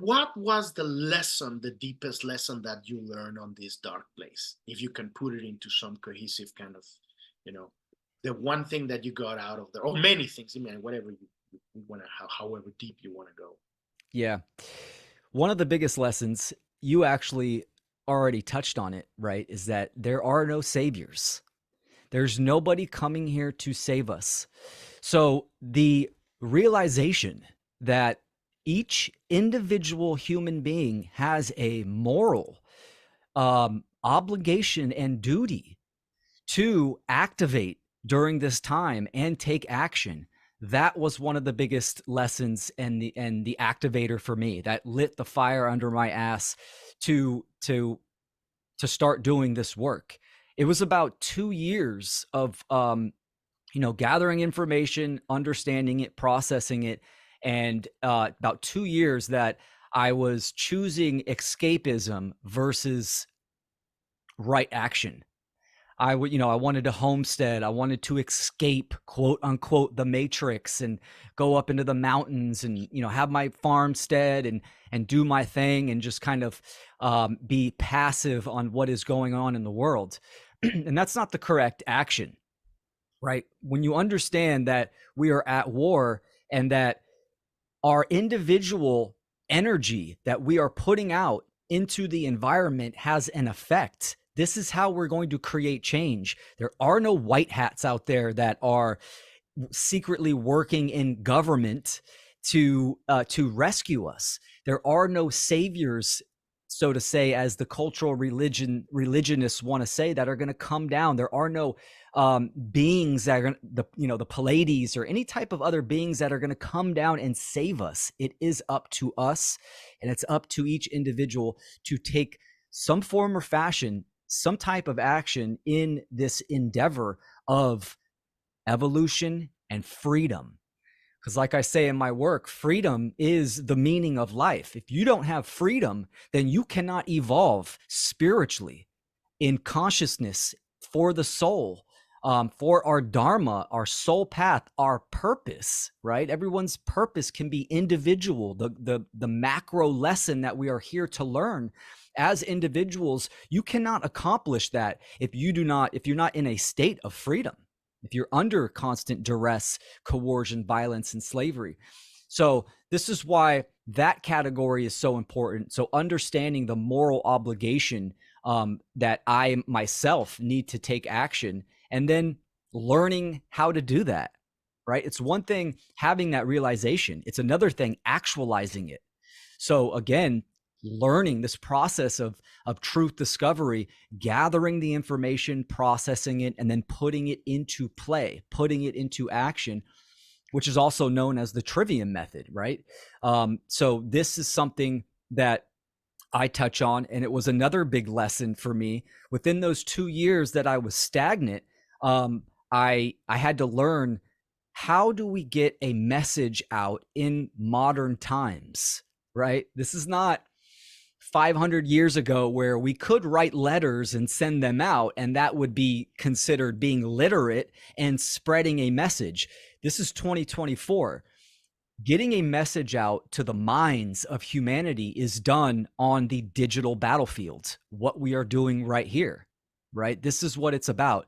what was the lesson, the deepest lesson that you learned on this dark place? If you can put it into some cohesive kind of, you know, the one thing that you got out of there, or many things, I mean, whatever you want to, however deep you want to go. Yeah. One of the biggest lessons, you actually already touched on it, right? Is that there are no saviors. There's nobody coming here to save us. So the realization that each individual human being has a moral obligation and duty to activate during this time and take action. That was one of the biggest lessons and the activator for me that lit the fire under my ass to start doing this work. It was about 2 years of gathering information, understanding it, processing it, and about 2 years that I was choosing escapism versus right action. I would, I wanted to homestead. I wanted to escape, quote unquote, the matrix and go up into the mountains and, have my farmstead and do my thing and just kind of be passive on what is going on in the world. And that's not the correct action, right? When you understand that we are at war and that our individual energy that we are putting out into the environment has an effect. This is how we're going to create change. There are no white hats out there that are secretly working in government to rescue us. There are no saviors, so to say, as the cultural religionists want to say, that are going to come down. There are no beings that are going to, the Pleiades or any type of other beings that are going to come down and save us. It is up to us, and it's up to each individual to take some form or fashion, some type of action in this endeavor of evolution and freedom. Because like I say in my work, freedom is the meaning of life. If you don't have freedom, then you cannot evolve spiritually, in consciousness, for the soul, for our dharma, our soul path, our purpose, right? Everyone's purpose can be individual. The macro lesson that we are here to learn as individuals, you cannot accomplish that if you're not in a state of freedom, if you're under constant duress, coercion, violence, and slavery. So this is why that category is so important. So understanding the moral obligation that I myself need to take action, and then learning how to do that, right? It's one thing having that realization. It's another thing actualizing it. So again, learning this process of truth discovery, gathering the information, processing it, and then putting it into play, putting it into action, which is also known as the Trivium method, right? So this is something that I touch on, and it was another big lesson for me. Within those 2 years that I was stagnant, I had to learn, how do we get a message out in modern times, right? This is not 500 years ago where we could write letters and send them out, and that would be considered being literate and spreading a message. This is 2024. Getting a message out to the minds of humanity is done on the digital battlefield, what we are doing right here, right? This is what it's about.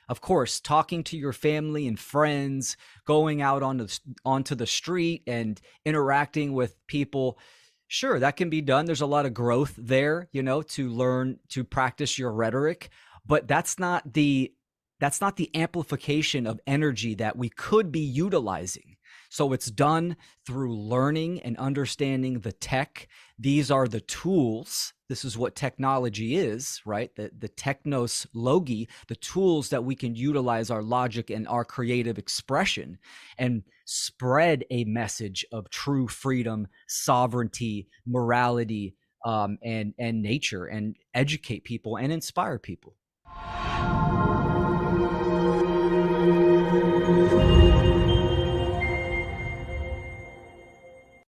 Of course, talking to your family and friends, going out onto the street and interacting with people. Sure, that can be done. There's a lot of growth there, to learn to practice your rhetoric, but that's not the amplification of energy that we could be utilizing. So it's done through learning and understanding the tech. These are the tools. This is what technology is, right? The technos logi, the tools that we can utilize our logic and our creative expression and spread a message of true freedom, sovereignty, morality, and nature, and educate people and inspire people.